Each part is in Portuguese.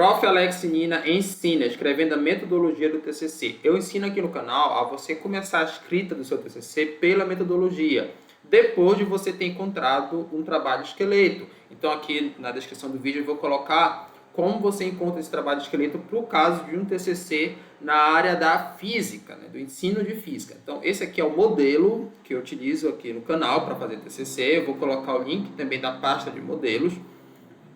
Prof. Alex Nina ensina, escrevendo a metodologia do TCC. Eu ensino aqui no canal a você começar a escrita do seu TCC pela metodologia, depois de você ter encontrado um trabalho esqueleto. Então aqui na descrição do vídeo eu vou colocar como você encontra esse trabalho esqueleto para o caso de um TCC na área da física, né, do ensino de física. Então esse aqui é o modelo que eu utilizo aqui no canal para fazer TCC. Eu vou colocar o link também da pasta de modelos.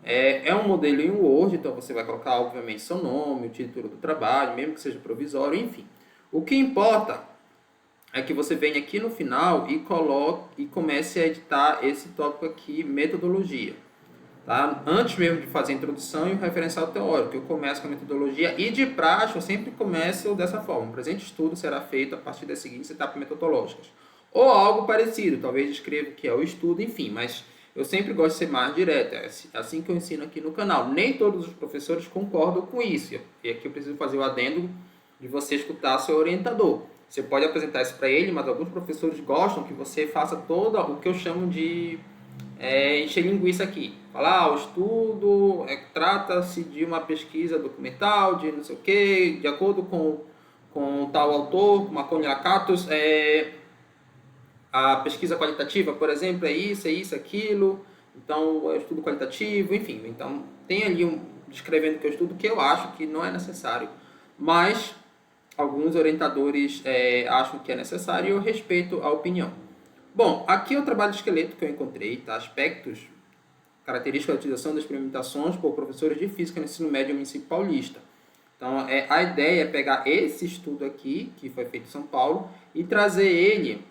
É um modelo em Word, então você vai colocar, obviamente, seu nome, o título do trabalho, mesmo que seja provisório, enfim. O que importa é que você venha aqui no final e coloque e comece a editar esse tópico aqui, metodologia. Tá? Antes mesmo de fazer a introdução e o referencial teórico, eu começo com a metodologia e de praxe eu sempre começo dessa forma. O presente estudo será feito a partir das seguintes etapas metodológicas. Ou algo parecido, talvez escreva o que é o estudo, enfim, mas eu sempre gosto de ser mais direto, é assim que eu ensino aqui no canal. Nem todos os professores concordam com isso, e aqui eu preciso fazer o adendo de você escutar seu orientador. Você pode apresentar isso para ele, mas alguns professores gostam que você faça todo o que eu chamo de encher linguiça aqui. Falar, o estudo trata-se de uma pesquisa documental, de não sei o que, de acordo com tal autor, Marconi Lakatos, a pesquisa qualitativa, por exemplo, é isso, aquilo. Então, é estudo qualitativo, enfim. Então, tem ali descrevendo que eu estudo que eu acho que não é necessário. Mas, alguns orientadores acham que é necessário e eu respeito a opinião. Bom, aqui é o trabalho de esqueleto que eu encontrei, tá? Aspectos, características da utilização das experimentações por professores de física no ensino médio município paulista. Então, a ideia é pegar esse estudo aqui, que foi feito em São Paulo, e trazer ele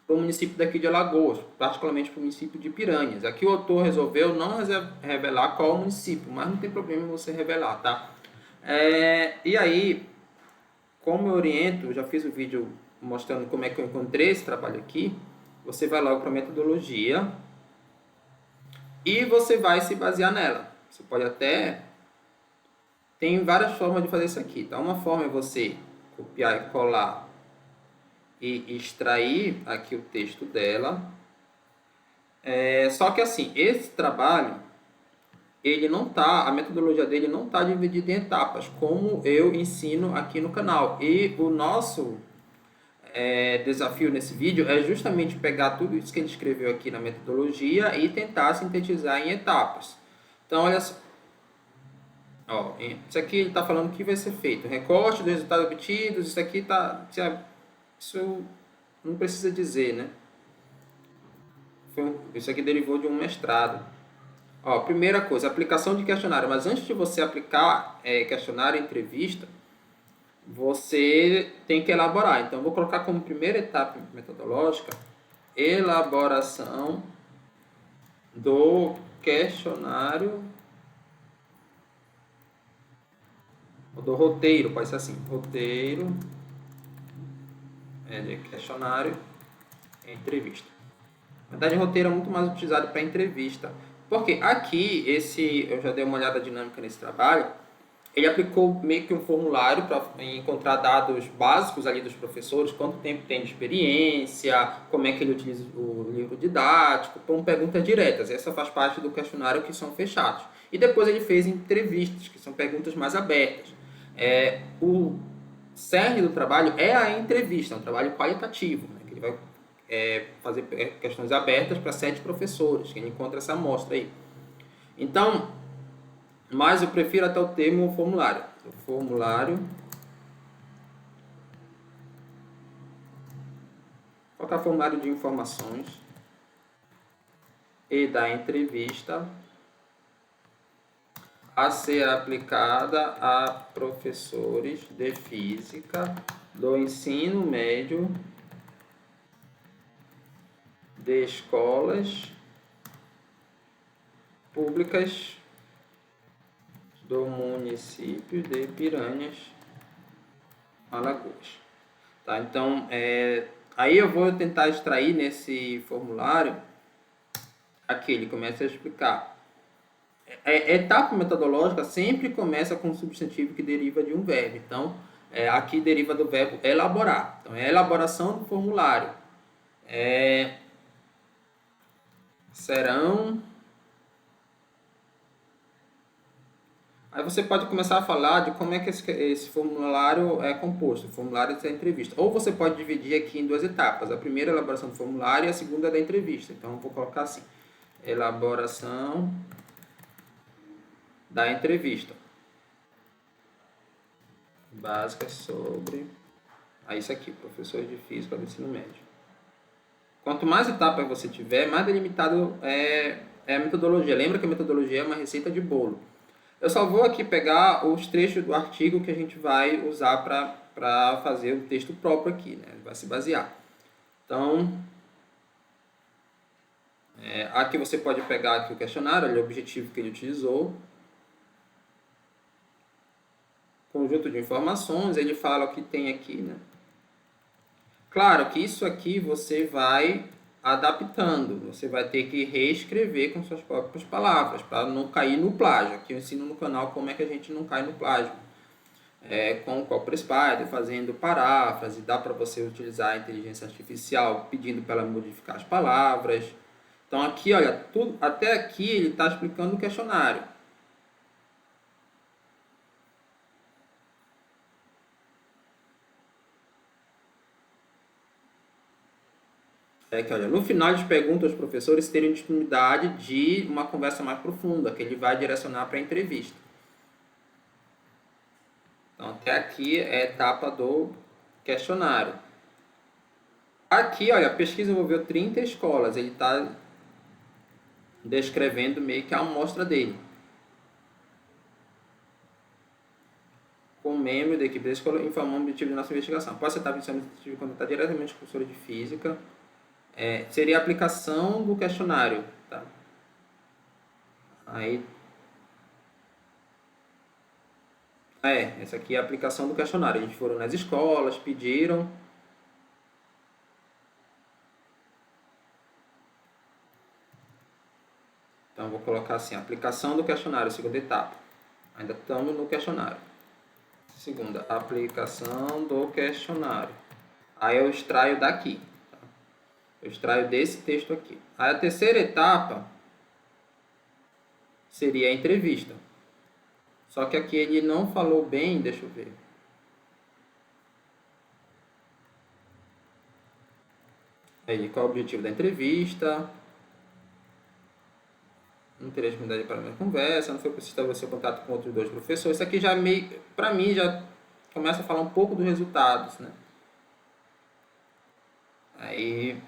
para o município daqui de Alagoas, particularmente para o município de Piranhas. Aqui o autor resolveu não revelar qual é o município, mas não tem problema você revelar, tá? E aí, como eu oriento, eu já fiz o vídeo mostrando como é que eu encontrei esse trabalho aqui, você vai logo para a metodologia e você vai se basear nela. Você pode até... Tem várias formas de fazer isso aqui, tá? Uma forma é você copiar e colar e extrair aqui o texto dela. Só que assim, esse trabalho, ele não tá, a metodologia dele não está dividida em etapas, como eu ensino aqui no canal. E o nosso desafio nesse vídeo é justamente pegar tudo isso que ele escreveu aqui na metodologia e tentar sintetizar em etapas. Então, olha só. Isso aqui ele está falando que vai ser feito. Recorte dos resultados obtidos, isso aqui está... Isso não precisa dizer, né? Isso aqui derivou de um mestrado. Primeira coisa, aplicação de questionário. Mas antes de você aplicar questionário, entrevista, você tem que elaborar. Então, eu vou colocar como primeira etapa metodológica, elaboração do questionário, ou do roteiro, pode ser assim, roteiro de questionário entrevista. Na verdade, roteiro é muito mais utilizado para entrevista. Porque aqui, eu já dei uma olhada dinâmica nesse trabalho, ele aplicou meio que um formulário para encontrar dados básicos ali dos professores, quanto tempo tem de experiência, como é que ele utiliza o livro didático, com perguntas diretas. Essa faz parte do questionário que são fechados. E depois ele fez entrevistas, que são perguntas mais abertas. O cerne do trabalho é a entrevista, é um trabalho qualitativo, né, que ele vai fazer questões abertas para 7 professores, que ele encontra essa amostra aí. Então, mas eu prefiro até o termo formulário. O formulário. Vou colocar formulário de informações e da entrevista a ser aplicada a professores de física do ensino médio de escolas públicas do município de Piranhas, Alagoas. Tá? Então, aí eu vou tentar extrair nesse formulário, aqui ele começa a explicar. Etapa metodológica sempre começa com um substantivo que deriva de um verbo. Então, aqui deriva do verbo elaborar. Então, é a elaboração do formulário. Serão Aí você pode começar a falar de como é que esse formulário é composto, o formulário da entrevista. Ou você pode dividir aqui em duas etapas. A primeira é a elaboração do formulário e a segunda é da entrevista. Então, eu vou colocar assim, elaboração da entrevista. Básica sobre... Aí isso aqui, professor de Física do ensino médio. Quanto mais etapas você tiver, mais delimitado é a metodologia. Lembra que a metodologia é uma receita de bolo. Eu só vou aqui pegar os trechos do artigo que a gente vai usar para fazer o texto próprio aqui, né? Vai se basear. Então, aqui você pode pegar aqui o questionário, o objetivo que ele utilizou. Conjunto de informações, ele fala o que tem aqui, né? Claro que isso aqui você vai adaptando, você vai ter que reescrever com suas próprias palavras, para não cair no plágio. Aqui eu ensino no canal como é que a gente não cai no plágio. Com o Copy Spider, fazendo paráfrase, dá para você utilizar a inteligência artificial pedindo para ela modificar as palavras. Então aqui, olha, até aqui ele está explicando o questionário. Que, olha, no final eles perguntam aos professores se terem disponibilidade de uma conversa mais profunda, que ele vai direcionar para a entrevista. Então, até aqui é a etapa do questionário. Aqui, olha, a pesquisa envolveu 30 escolas. Ele está descrevendo meio que a amostra dele. Com membro da equipe da escola informando o objetivo de nossa investigação. Após essa etapa de contatar diretamente com o professor de física, seria a aplicação do questionário. Tá? Aí, essa aqui é a aplicação do questionário. A gente foram nas escolas, pediram. Então, vou colocar assim, aplicação do questionário, segunda etapa. Ainda estamos no questionário. Segunda, aplicação do questionário. Aí eu extraio daqui. Tá? Eu extraio desse texto aqui. Aí a terceira etapa seria a entrevista. Só que aqui ele não falou bem, deixa eu ver. Aí, qual é o objetivo da entrevista? Não teria disponibilidade para a minha conversa, não foi preciso estabelecer contato com outros dois professores. Isso aqui já meio, para mim, já começa a falar um pouco dos resultados, né? Aí,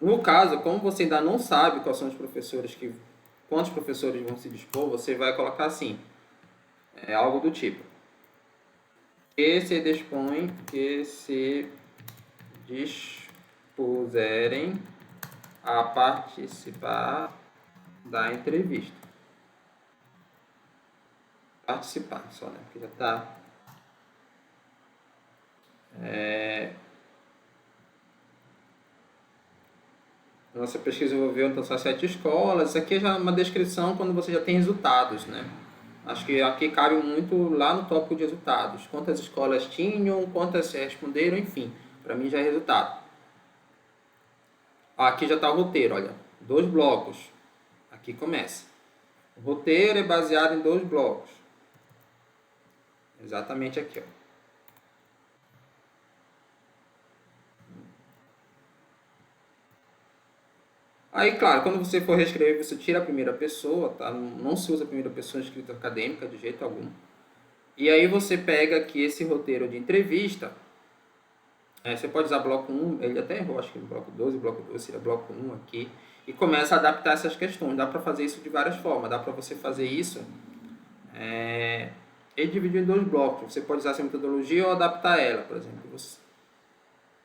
no caso, como você ainda não sabe quais são os professores quantos professores vão se dispor, você vai colocar assim, algo do tipo: que se dispuserem a participar da entrevista. Participar só, né? Porque já está... Nossa pesquisa envolveu então só 7 escolas. Isso aqui é já uma descrição quando você já tem resultados, né? Acho que aqui cabe muito lá no tópico de resultados. Quantas escolas tinham, quantas responderam, enfim. Para mim já é resultado. Aqui já está o roteiro, olha. 2 blocos. Aqui começa. O roteiro é baseado em 2 blocos. Exatamente aqui, ó. Aí, claro, quando você for reescrever, você tira a primeira pessoa, tá? Não se usa a primeira pessoa em escrita acadêmica de jeito algum. E aí você pega aqui esse roteiro de entrevista. Você pode usar bloco 1, ele até errou, acho que bloco 12, bloco 12 seria bloco 1 aqui. E começa a adaptar essas questões. Dá para fazer isso de várias formas. Dá para você fazer isso... Ele dividiu em 2 blocos. Você pode usar essa metodologia ou adaptar ela, por exemplo.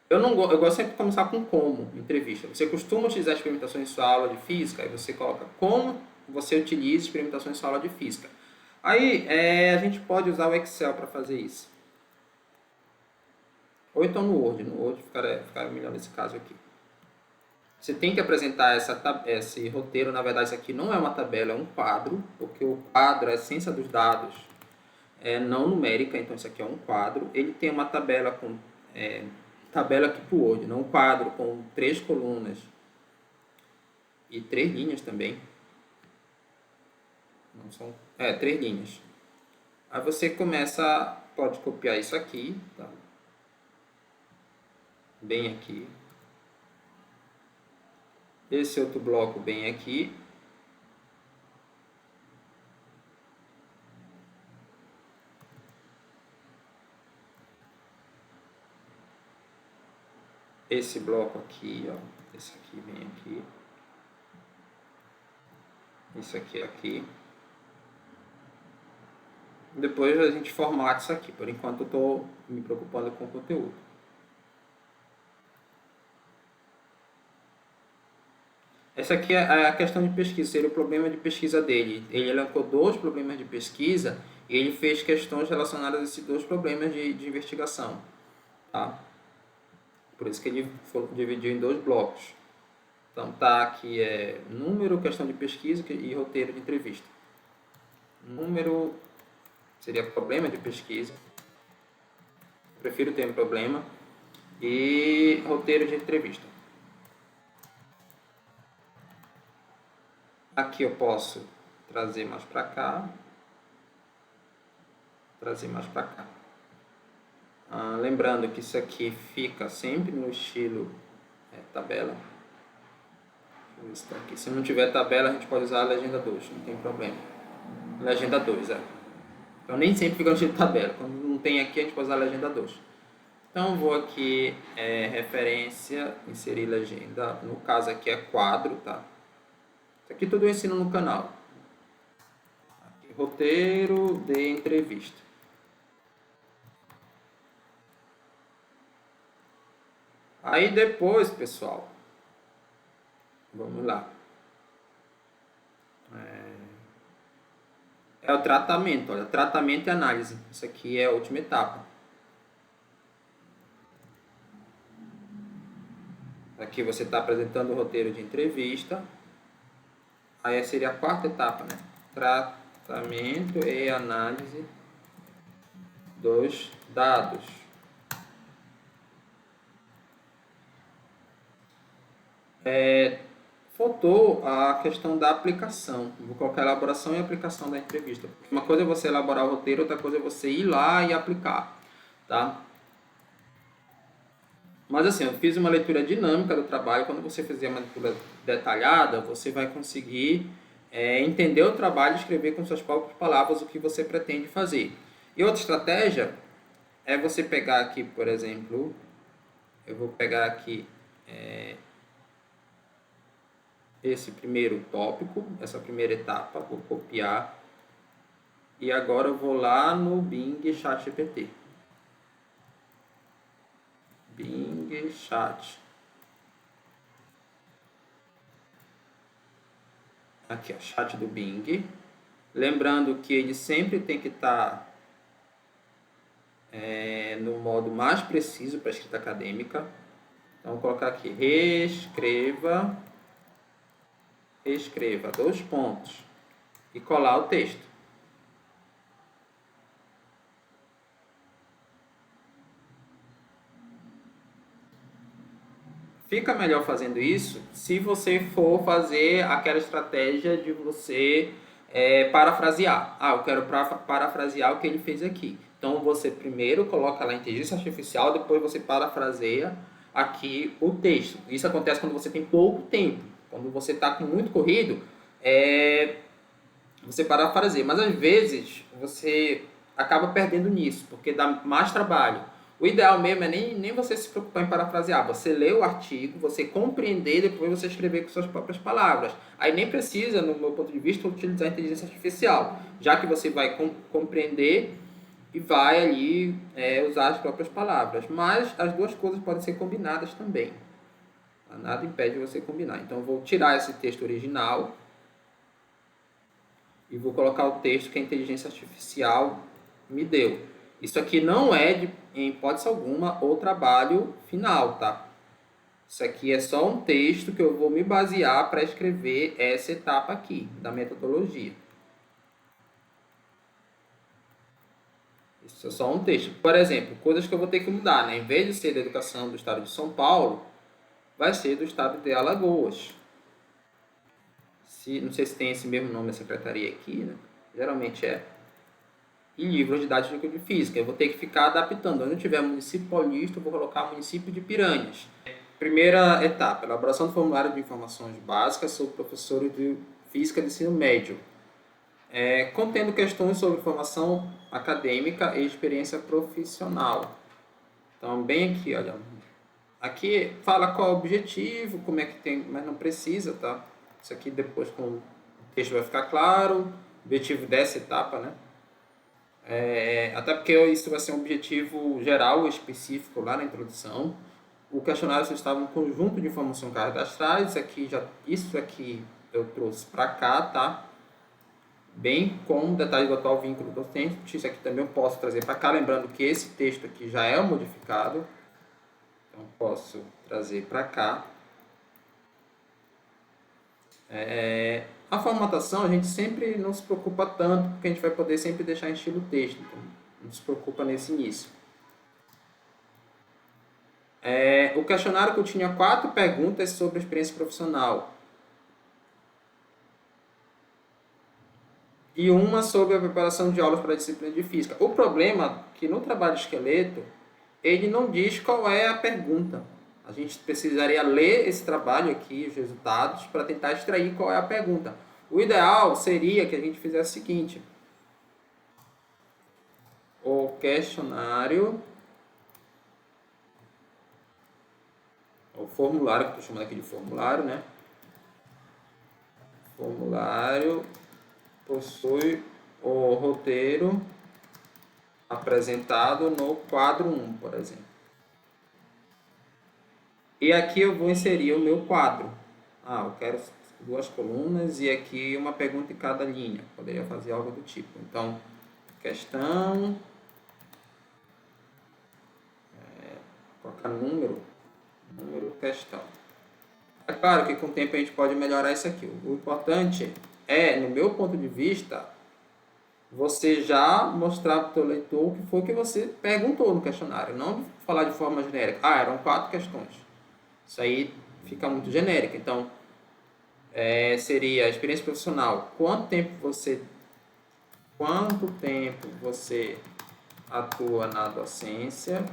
Eu gosto sempre de começar com como, entrevista. Você costuma utilizar experimentações em sua aula de física, aí você coloca como você utiliza experimentações em sua aula de física. Aí a gente pode usar o Excel para fazer isso. Ou então no Word. No Word ficaria melhor nesse caso aqui. Você tem que apresentar esse roteiro. Na verdade, isso aqui não é uma tabela, é um quadro, porque o quadro, a essência dos dados é não numérica, então isso aqui é um quadro. Ele tem uma tabela com... tabela tipo Word, não um quadro com 3 colunas e 3 linhas também. Não são, 3 linhas. Aí você pode copiar isso aqui, tá? Bem aqui. Esse outro bloco bem aqui. Esse bloco aqui, ó. Esse aqui vem aqui. Isso aqui aqui. Depois a gente formata isso aqui. Por enquanto eu estou me preocupando com o conteúdo. Essa aqui é a questão de pesquisa, seria o problema de pesquisa dele. Ele elencou 2 problemas de pesquisa e ele fez questões relacionadas a esses 2 problemas de investigação. Tá? Por isso que ele dividiu em 2 blocos. Então tá aqui número, questão de pesquisa e roteiro de entrevista. Número seria problema de pesquisa. Prefiro o termo problema. E roteiro de entrevista. Aqui eu posso trazer mais para cá. Trazer mais para cá. Lembrando que isso aqui fica sempre no estilo tabela. Deixa eu ver se tá aqui. Se não tiver tabela, a gente pode usar a legenda 2, não tem problema. Legenda 2, Então nem sempre fica no estilo tabela. Quando não tem aqui, a gente pode usar a legenda 2. Então vou aqui, referência, inserir legenda. No caso aqui é quadro, tá? Isso aqui tudo eu ensino no canal. Aqui, roteiro de entrevista. Aí depois, pessoal, vamos lá. É o tratamento, olha, tratamento e análise. Isso aqui é a última etapa. Aqui você está apresentando o roteiro de entrevista. Aí seria a 4ª etapa, né? Tratamento e análise dos dados. Faltou a questão da aplicação. Vou colocar elaboração e aplicação da entrevista. Uma coisa é você elaborar o roteiro, outra coisa é você ir lá e aplicar, tá? Mas assim, eu fiz uma leitura dinâmica do trabalho. Quando você fizer uma leitura detalhada, você vai conseguir entender o trabalho e escrever com suas próprias palavras o que você pretende fazer. E outra estratégia é você pegar aqui, por exemplo, eu vou pegar aqui esse primeiro tópico, essa primeira etapa, vou copiar e agora eu vou lá no Bing ChatGPT. Bing Chat. Aqui, ó, chat do Bing. Lembrando que ele sempre tem que estar no modo mais preciso para escrita acadêmica. Então, vou colocar aqui, reescreva, 2 pontos, e colar o texto. Fica melhor fazendo isso se você for fazer aquela estratégia de você parafrasear. Eu quero parafrasear o que ele fez aqui. Então você primeiro coloca lá a inteligência artificial, depois você parafraseia aqui o texto. Isso acontece quando você tem pouco tempo. Quando você está com muito corrido, você parafraseia. Mas às vezes você acaba perdendo nisso, porque dá mais trabalho. O ideal mesmo é nem você se preocupar em parafrasear. Você lê o artigo, você compreender, depois você escrever com suas próprias palavras. Aí nem precisa, no meu ponto de vista, utilizar a inteligência artificial, já que você vai compreender e vai ali usar as próprias palavras. Mas as duas coisas podem ser combinadas também. Nada impede você combinar. Então eu vou tirar esse texto original e vou colocar o texto que a inteligência artificial me deu. Isso aqui não é, em hipótese alguma, o trabalho final, tá? Isso aqui é só um texto que eu vou me basear para escrever essa etapa aqui, da metodologia. Isso é só um texto. Por exemplo, coisas que eu vou ter que mudar, né? Em vez de ser da educação do estado de São Paulo, vai ser do estado de Alagoas. não sei se tem esse mesmo nome da secretaria aqui, né? Geralmente é. E livros didáticos de física. Eu vou ter que ficar adaptando. Onde eu tiver município paulista, eu vou colocar município de Piranhas. Primeira etapa, elaboração do formulário de informações básicas sobre professores de física de ensino médio, contendo questões sobre formação acadêmica e experiência profissional. Então, bem aqui, olha. Aqui fala qual é o objetivo, como é que tem, mas não precisa, tá? Isso aqui depois com o texto vai ficar claro. O objetivo dessa etapa, né? Até porque isso vai ser um objetivo geral, específico lá na introdução. O questionário estava um conjunto de informações cadastrais. Isso aqui eu trouxe para cá, tá? Bem com detalhe do atual vínculo docente. Isso aqui também eu posso trazer para cá, lembrando que esse texto aqui já é modificado. Então posso trazer para cá. A formatação a gente sempre não se preocupa tanto, porque a gente vai poder sempre deixar em estilo texto. Então não se preocupa nesse início. O questionário continha 4 perguntas sobre a experiência profissional e uma sobre a preparação de aulas para a disciplina de física. O problema é que no trabalho de esqueleto, ele não diz qual é a pergunta. A gente precisaria ler esse trabalho aqui, os resultados, para tentar extrair qual é a pergunta. O ideal seria que a gente fizesse o seguinte: o questionário, o formulário, que eu estou chamando aqui de formulário, né? Formulário possui o roteiro apresentado no quadro 1, por exemplo. E aqui eu vou inserir o meu quadro. Eu quero 2 colunas e aqui uma pergunta em cada linha. Poderia fazer algo do tipo. Então, questão, colocar número, questão. É claro que com o tempo a gente pode melhorar isso aqui. O importante é, no meu ponto de vista, você já mostrar para o teu leitor o que foi que você perguntou no questionário. Não falar de forma genérica. Eram 4 questões. Isso aí fica muito genérico. Então, seria a experiência profissional. Quanto tempo você atua na docência?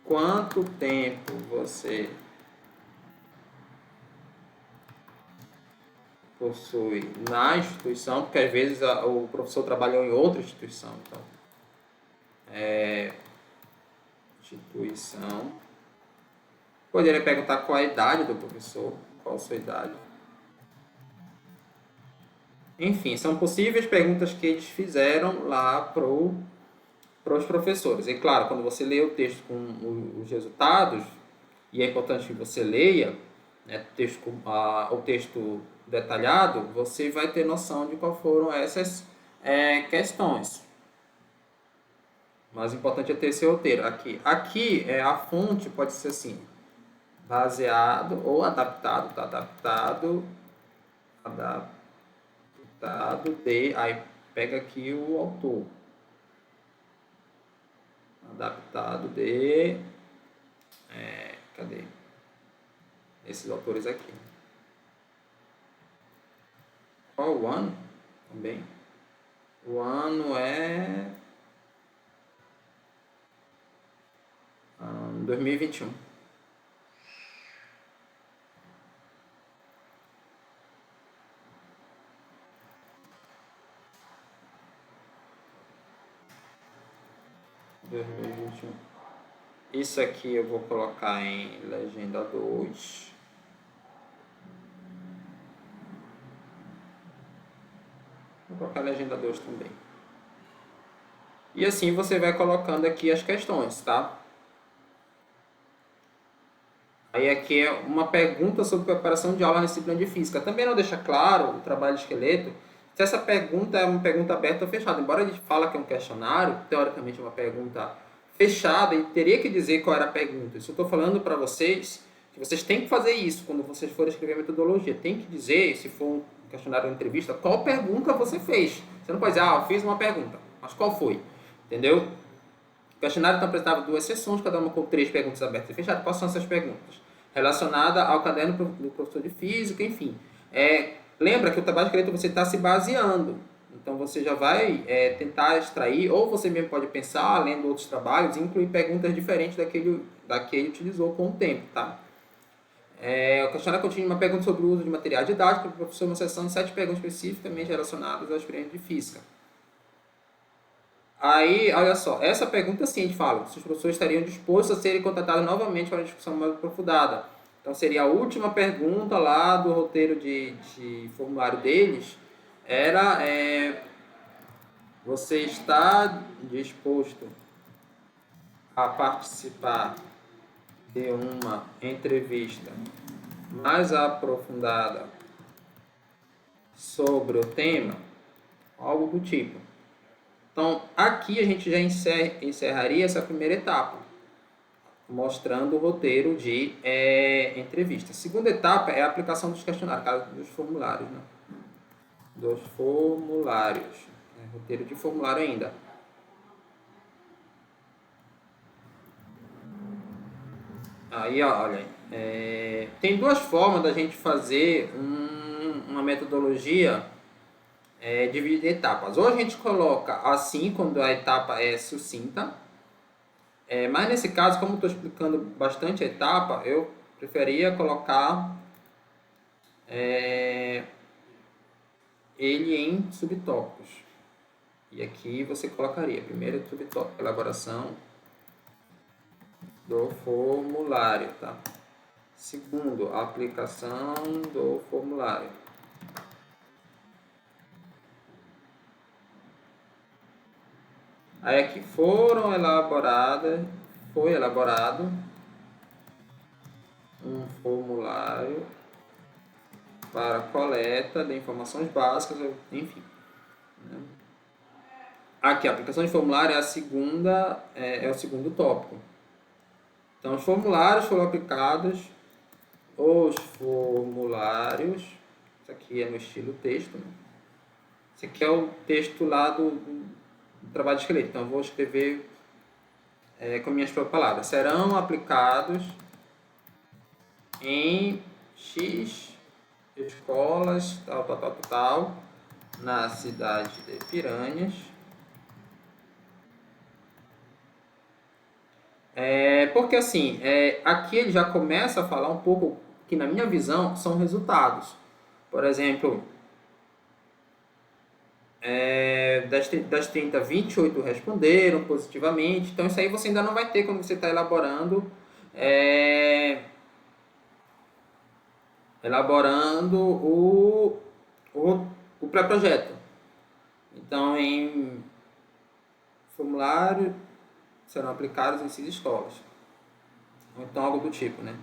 Quanto tempo você possui na instituição? Porque às vezes o professor trabalhou em outra instituição. Então, instituição. Poderia perguntar qual a idade do professor, qual a sua idade. Enfim, são possíveis perguntas que eles fizeram lá para os professores. E claro, quando você lê o texto com os resultados, e é importante que você leia, né, o texto detalhado, você vai ter noção de qual foram essas questões. Mas o importante é ter esse roteiro. Aqui a fonte pode ser assim: baseado ou adaptado, tá? Adaptado de, aí pega aqui o autor, adaptado de, cadê? Esses autores aqui. Qual o ano? Também. O ano é 2021. Isso aqui eu vou colocar em legenda 2. Vou colocar legenda 2 também. E assim você vai colocando aqui as questões, tá? Aí aqui é uma pergunta sobre preparação de aula na disciplina de física. Também não deixa claro o trabalho de esqueleto se essa pergunta é uma pergunta aberta ou fechada. Embora a gente fale que é um questionário, teoricamente é uma pergunta fechada, e teria que dizer qual era a pergunta. Isso eu estou falando para vocês, que vocês têm que fazer isso quando vocês forem escrever a metodologia. Tem que dizer, se for um questionário ou entrevista, qual pergunta você fez. Você não pode dizer, eu fiz uma pergunta, mas qual foi? Entendeu? O questionário então apresentava 2 seções, cada uma com 3 perguntas abertas e fechadas. Quais são essas perguntas? Relacionada ao caderno do professor de física, enfim. Lembra que o trabalho escrito você está se baseando. Então você já vai tentar extrair, ou você mesmo pode pensar, lendo outros trabalhos, e incluir perguntas diferentes daquele utilizou com o tempo, tá? O questionário continha uma pergunta sobre o uso de material didático, o professor uma sessão de 7 perguntas especificamente relacionadas ao experiência de física. Aí, olha só, essa pergunta sim a gente fala, se os professores estariam dispostos a serem contratados novamente para uma discussão mais aprofundada. Então seria a última pergunta lá do roteiro de formulário deles, era você está disposto a participar de uma entrevista mais aprofundada sobre o tema? Algo do tipo. Então, aqui a gente já encerraria essa primeira etapa, mostrando o roteiro de entrevista. A segunda etapa é a aplicação dos questionários, dos formulários, né? Dos formulários. Roteiro de formulário ainda. Aí, olha, tem duas formas da gente fazer uma metodologia dividida em etapas. Ou a gente coloca assim, quando a etapa é sucinta, mas nesse caso, como estou explicando bastante a etapa, eu preferia colocar ele em subtópicos. E aqui você colocaria, primeiro subtópico, elaboração do formulário, tá? Segundo, aplicação do formulário. Aí aqui foi elaborado um formulário para coleta de informações básicas, enfim. Aqui, a aplicação de formulário é a segunda, é o segundo tópico. Então, os formulários foram aplicados, isso aqui é no estilo texto, né? Esse aqui é o texto lá do trabalho de esqueleto, então eu vou escrever com minhas próprias palavras. Serão aplicados em X escolas, tal, na cidade de Piranhas. Porque assim, aqui ele já começa a falar um pouco que, na minha visão, são resultados. Por exemplo, das 30, 28 responderam positivamente. Então, isso aí você ainda não vai ter quando você está elaborando o pré-projeto. Então, em formulário serão aplicados em 6 escolas. Ou então algo do tipo, né?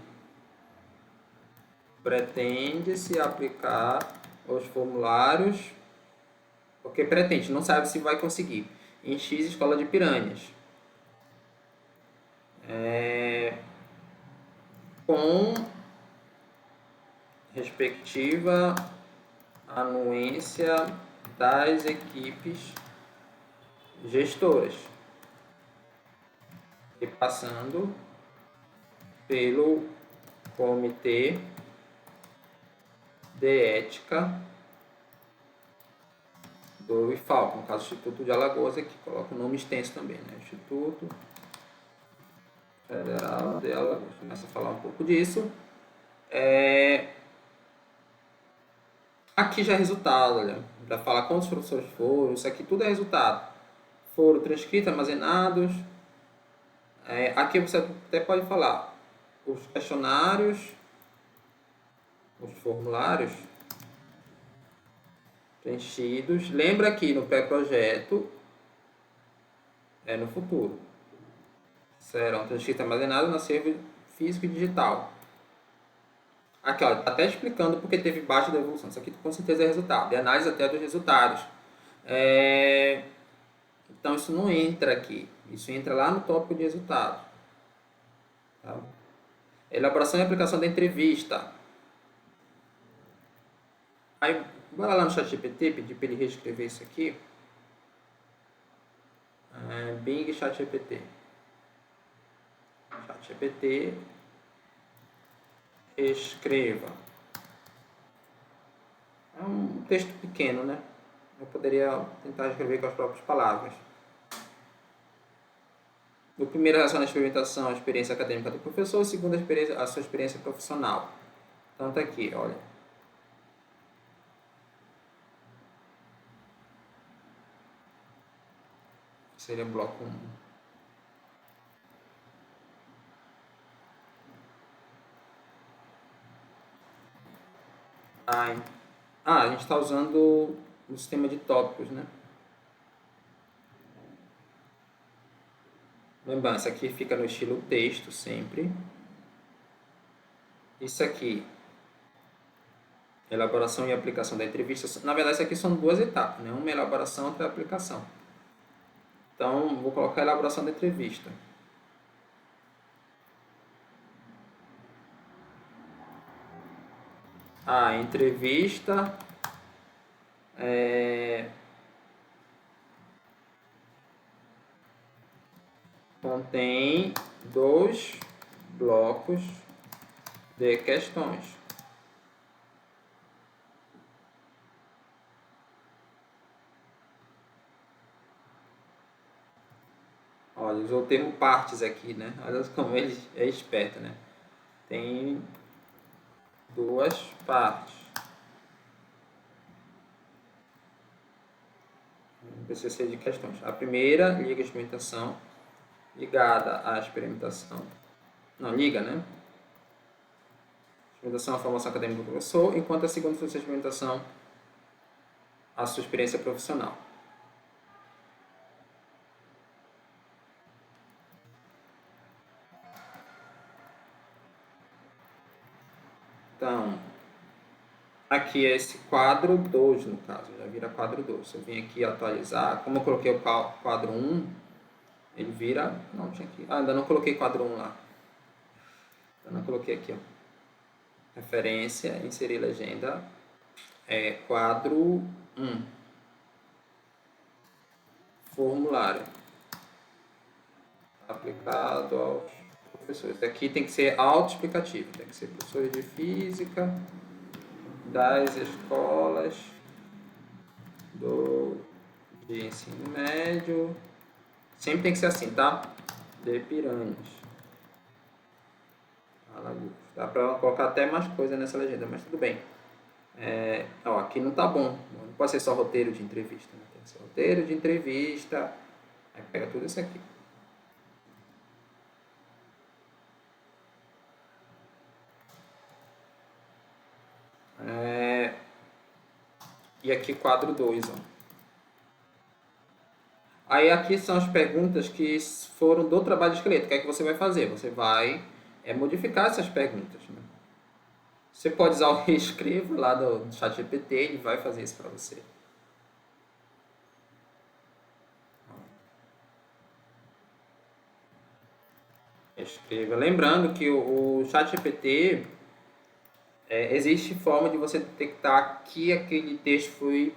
Pretende-se aplicar os formulários, porque pretende, não sabe se vai conseguir, em X escola de Piranhas. Com respectiva anuência das equipes gestoras e passando pelo Comitê de Ética do IFAL, no caso Instituto de Alagoas, aqui coloca o nome extenso também, né? Instituto Federal de Alagoas. Começa a falar um pouco disso. Aqui já é resultado, olha, para falar quantos professores foram, isso aqui tudo é resultado. Foram transcritos, armazenados. Aqui você até pode falar os questionários, os formulários preenchidos. Lembra que no pré-projeto no futuro. Serão transcritos, armazenados no acervo físico e digital. Aqui, ó, tá até explicando porque teve baixa da evolução. Isso aqui com certeza é resultado. E análise até dos resultados. Então isso não entra aqui. Isso entra lá no tópico de resultado. Tá? Elaboração e aplicação da entrevista. Aí, bora lá no ChatGPT, pedir para ele reescrever isso aqui. Bing ChatGPT. ChatGPT. Escreva É um texto pequeno, né? Eu poderia tentar escrever com as próprias palavras. O primeiro relaciona a experimentação, a experiência acadêmica do professor. O segundo, a sua experiência profissional. Então tá aqui, olha. Seria bloco 1. A gente está usando o sistema de tópicos, né? Lembrando, isso aqui fica no estilo texto sempre. Isso aqui, elaboração e aplicação da entrevista. Na verdade, isso aqui são duas etapas, né? Uma é elaboração, outra é aplicação. Então, vou colocar a elaboração da entrevista. A entrevista contém 2 blocos de questões. Olha, usou o termo partes aqui, né? Olha como ele é esperto, né? Tem 2 partes. PCC de questões. A primeira liga a experimentação, ligada à experimentação. Não, liga, né? Experimentação à formação acadêmica do professor, enquanto a segunda fosse a experimentação à sua experiência profissional. Então, aqui é esse quadro 2, no caso, já vira quadro 2. Se eu vim aqui atualizar, como eu coloquei o quadro 1, ele vira... Não, tinha aqui. Ainda não coloquei quadro 1 lá. Ainda não coloquei aqui, ó. Referência, inserir legenda, quadro 1. Formulário. Aplicado aos professores. Aqui tem que ser autoexplicativo. Tem que ser professores de física das escolas de ensino médio. Sempre tem que ser assim, tá? De Piranhas. Alagoas. Dá pra colocar até mais coisa nessa legenda, mas tudo bem. Aqui não tá bom. Não pode ser só roteiro de entrevista. Né? Tem que ser roteiro de entrevista. Aí pega tudo isso aqui. E aqui quadro 2, ó. Aí aqui são as perguntas que foram do trabalho de esqueleto. O que é que você vai fazer? Você vai modificar essas perguntas. Né? Você pode usar o reescreva lá do ChatGPT, ele vai fazer isso para você. Escreva. Lembrando que o ChatGPT existe forma de você detectar que aquele texto foi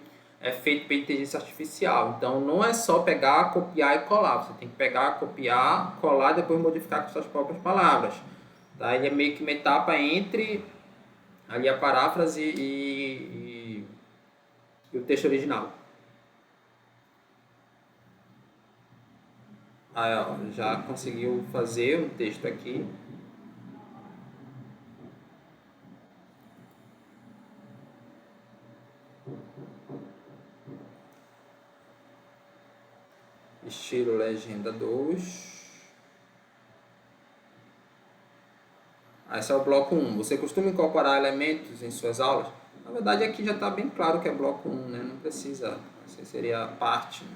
feito pela inteligência artificial. Então não é só pegar, copiar e colar. Você tem que pegar, copiar, colar e depois modificar com suas próprias palavras. Tá? Ele é meio que uma etapa entre ali a paráfrase e o texto original. Aí, ó, já conseguiu fazer um texto aqui. Estilo legenda 2. Esse é o bloco 1. Você costuma incorporar elementos em suas aulas? Na verdade, aqui já está bem claro que é bloco 1, né? Não precisa. Essa seria a parte. Né?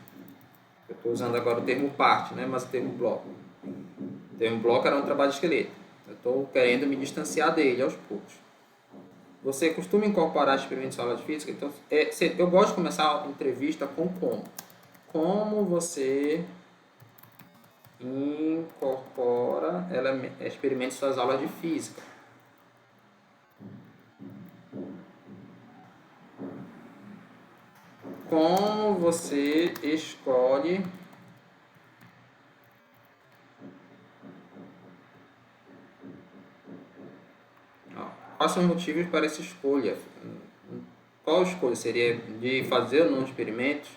Eu estou usando agora o termo parte, né? Mas o termo bloco. O termo bloco era um trabalho de esqueleto. Eu estou querendo me distanciar dele aos poucos. Você costuma incorporar experimentos em aula de física? Então, eu gosto de começar a entrevista com como. Como você incorpora experimentos em suas aulas de física? Como você escolhe quais são os motivos para essa escolha? qual escolha? Seria de fazer ou não experimentos?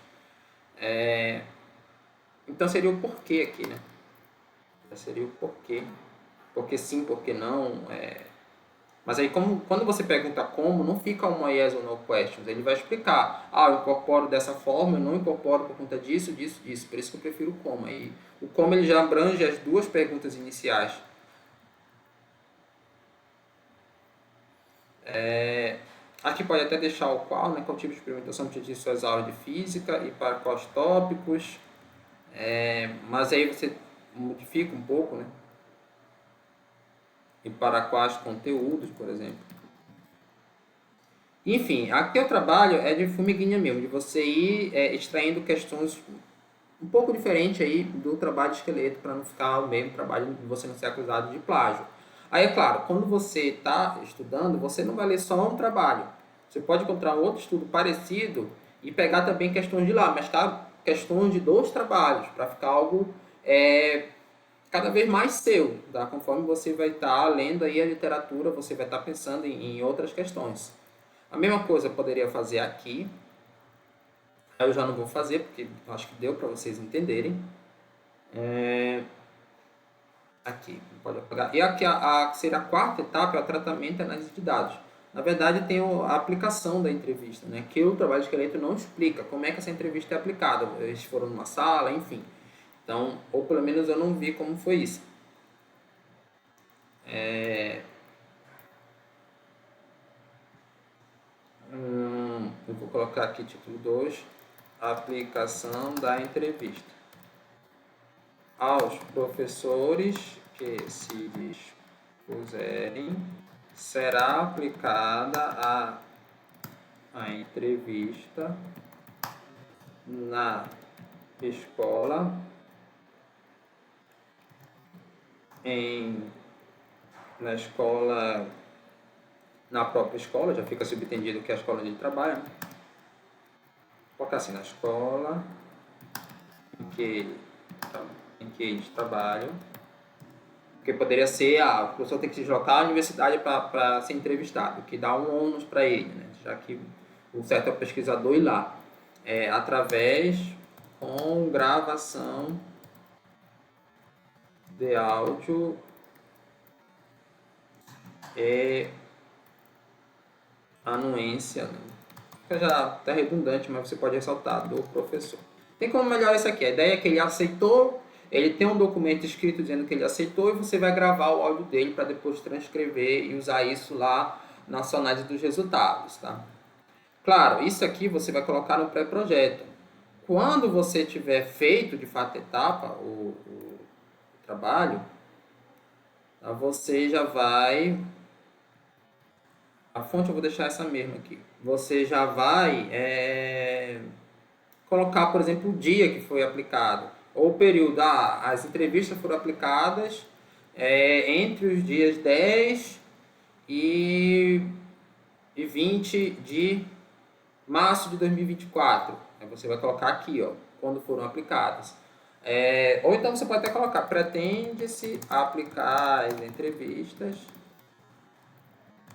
Então seria o porquê aqui, né? Seria o porquê. Porque sim, porque não. Mas aí, quando você pergunta como, não fica uma yes or no questions. Ele vai explicar. Ah, eu incorporo dessa forma, eu não incorporo por conta disso, disso, disso. Por isso que eu prefiro o como. Aí, o como ele já abrange as duas perguntas iniciais. Aqui pode até deixar o qual, né? Qual tipo de experimentação utiliza suas aulas de física e para quais tópicos. Mas aí você modifica um pouco, né? E para quais conteúdos, por exemplo. Enfim, aqui o trabalho é de formiguinha mesmo, de você ir extraindo questões um pouco diferente aí do trabalho de esqueleto para não ficar o mesmo trabalho e você não ser acusado de plágio. Aí é claro, quando você está estudando, você não vai ler só um trabalho. Você pode encontrar outro estudo parecido e pegar também questões de lá, mas tá questões de dois trabalhos para ficar algo cada vez mais seu, tá? Conforme você vai estar lendo aí a literatura, você vai estar pensando em outras questões. A mesma coisa eu poderia fazer aqui. Eu já não vou fazer, porque eu acho que deu para vocês entenderem. Aqui, pode apagar. E aqui seria a quarta etapa, é o tratamento e análise de dados. Na verdade, tem a aplicação da entrevista, né? Que o trabalho de esqueleto não explica como é que essa entrevista é aplicada. Eles foram numa sala, enfim. Então, ou pelo menos eu não vi como foi isso. Eu vou colocar aqui título 2, aplicação da entrevista. Aos professores que se dispuserem, será aplicada a entrevista na escola, na escola, na própria escola, já fica subentendido que é a escola onde ele trabalha, né? Vou colocar assim, na escola em que eles trabalham, porque poderia ser, o professor tem que se deslocar à universidade para ser entrevistado, que dá um ônus para ele, né? Já que o certo é o pesquisador ir lá, através com gravação de áudio e anuência, né? Fica já até redundante, mas você pode ressaltar do professor. Tem como melhorar isso aqui. A ideia é que ele aceitou, ele tem um documento escrito dizendo que ele aceitou e você vai gravar o áudio dele para depois transcrever e usar isso lá na sua análise dos resultados, tá? Claro, isso aqui você vai colocar no pré-projeto. Quando você tiver feito de fato a etapa, o trabalho, você já vai... A fonte eu vou deixar essa mesma aqui. Você já vai colocar, por exemplo, o dia que foi aplicado, ou o período. As entrevistas foram aplicadas entre os dias 10 e 20 de março de 2024. Aí você vai colocar aqui, ó, quando foram aplicadas. Ou então você pode até colocar, pretende-se aplicar as entrevistas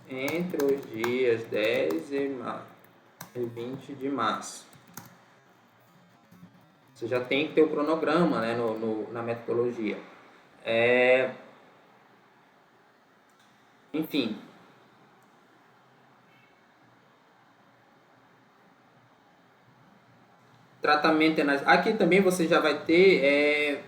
entre os dias 10 e 20 de março. Você já tem que ter o cronograma, né, na metodologia. Enfim. Tratamento aqui também você já vai ter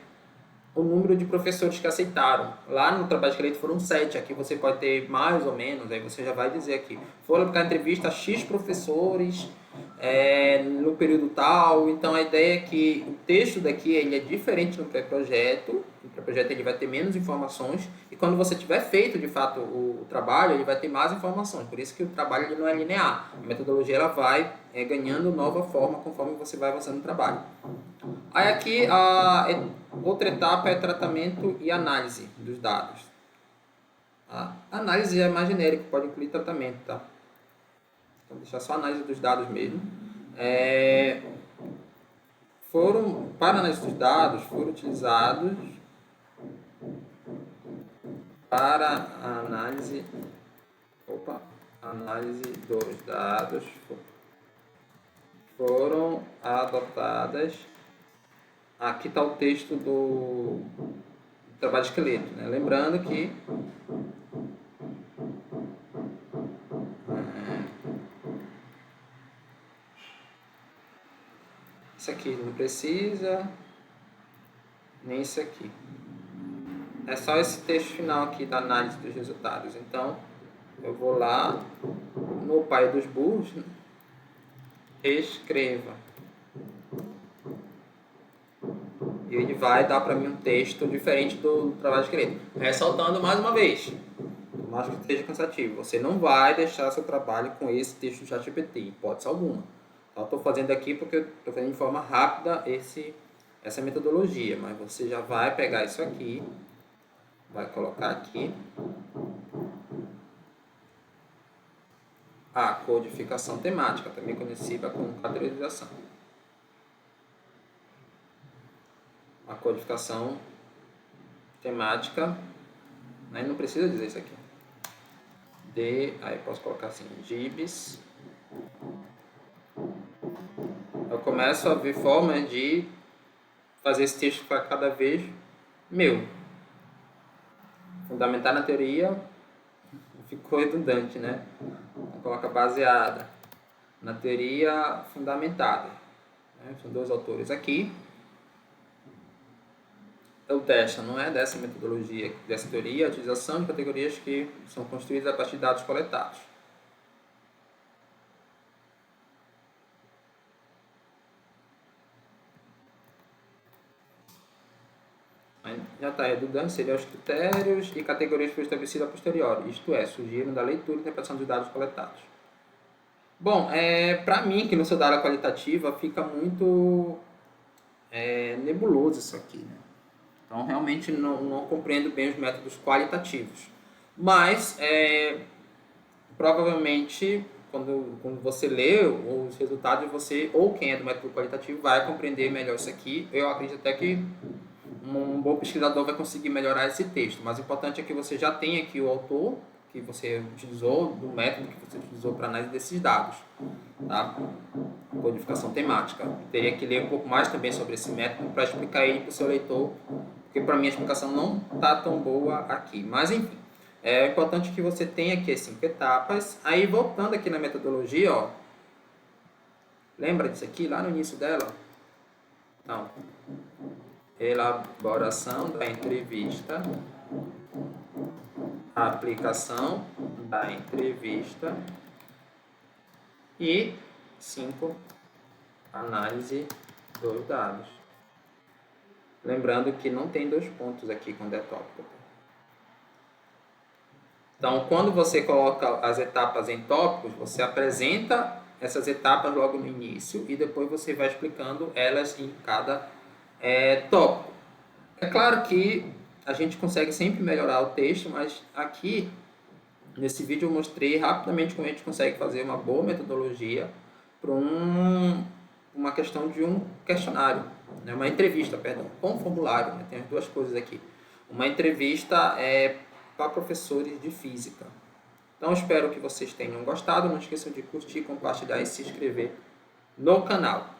o número de professores que aceitaram. Lá no trabalho de esqueleto foram 7, aqui você pode ter mais ou menos, aí você já vai dizer aqui. Foram aplicar entrevista a X professores no período tal. Então a ideia é que o texto daqui ele é diferente no pré-projeto. No pré-projeto ele vai ter menos informações e quando você tiver feito de fato o trabalho, ele vai ter mais informações. Por isso que o trabalho ele não é linear. A metodologia ela vai ganhando nova forma conforme você vai avançando no trabalho. Aí aqui a outra etapa é tratamento e análise dos dados. A análise é mais genérico, pode incluir tratamento, tá? Então deixar só a análise dos dados mesmo. Para análise dos dados, foram utilizados para a análise dos dados, foram adotadas. Aqui está o texto do trabalho de esqueleto, né? Lembrando que isso aqui não precisa, nem isso aqui. É só esse texto final aqui da análise dos resultados. Então, eu vou lá no pai dos burros, né? Escreva. E ele vai dar para mim um texto diferente do trabalho de esqueleto. Ressaltando mais uma vez, por mais que esteja cansativo, você não vai deixar seu trabalho com esse texto do ChatGPT, hipótese alguma. Então, eu estou fazendo aqui porque eu estou fazendo de forma rápida essa metodologia, mas você já vai pegar isso aqui, vai colocar aqui a codificação temática, também conhecida como categorização. A codificação temática, né? Não precisa dizer isso aqui. Aí posso colocar assim, GIBS. Eu começo a ver formas de fazer esse texto ficar cada vez meu. Fundamentar na teoria ficou redundante, né? Então, coloca baseada na teoria fundamentada. Né? São dois autores aqui. O teste não é dessa metodologia, dessa teoria, a utilização de categorias que são construídas a partir de dados coletados. Já está redundante, seriam os critérios e categorias que foram estabelecidas a posteriori, isto é, surgiram da leitura e interpretação dos dados coletados. Bom, para mim, que não sou da área qualitativa, fica muito nebuloso isso aqui, né? Então, realmente não compreendo bem os métodos qualitativos. Mas, provavelmente, quando você lê os resultados, você, ou quem é do método qualitativo, vai compreender melhor isso aqui. Eu acredito até que um bom pesquisador vai conseguir melhorar esse texto. Mas o importante é que você já tenha aqui o autor que você utilizou, do método que você utilizou para análise desses dados. Tá? Codificação temática. Teria que ler um pouco mais também sobre esse método para explicar ele para o seu leitor, porque para mim a explicação não está tão boa aqui. Mas enfim, é importante que você tenha aqui as 5 etapas. Aí voltando aqui na metodologia, ó, lembra disso aqui lá no início dela? Então, elaboração da entrevista, aplicação da entrevista e 5, análise dos dados. Lembrando que não tem 2 pontos aqui quando é tópico. Então, quando você coloca as etapas em tópicos, você apresenta essas etapas logo no início e depois você vai explicando elas em cada tópico. É claro que a gente consegue sempre melhorar o texto, mas aqui, nesse vídeo, eu mostrei rapidamente como a gente consegue fazer uma boa metodologia para uma questão de um questionário, né? Uma entrevista, perdão, com um formulário, né? Tem as duas coisas aqui. Uma entrevista para professores de física. Então, espero que vocês tenham gostado. Não esqueçam de curtir, compartilhar e se inscrever no canal.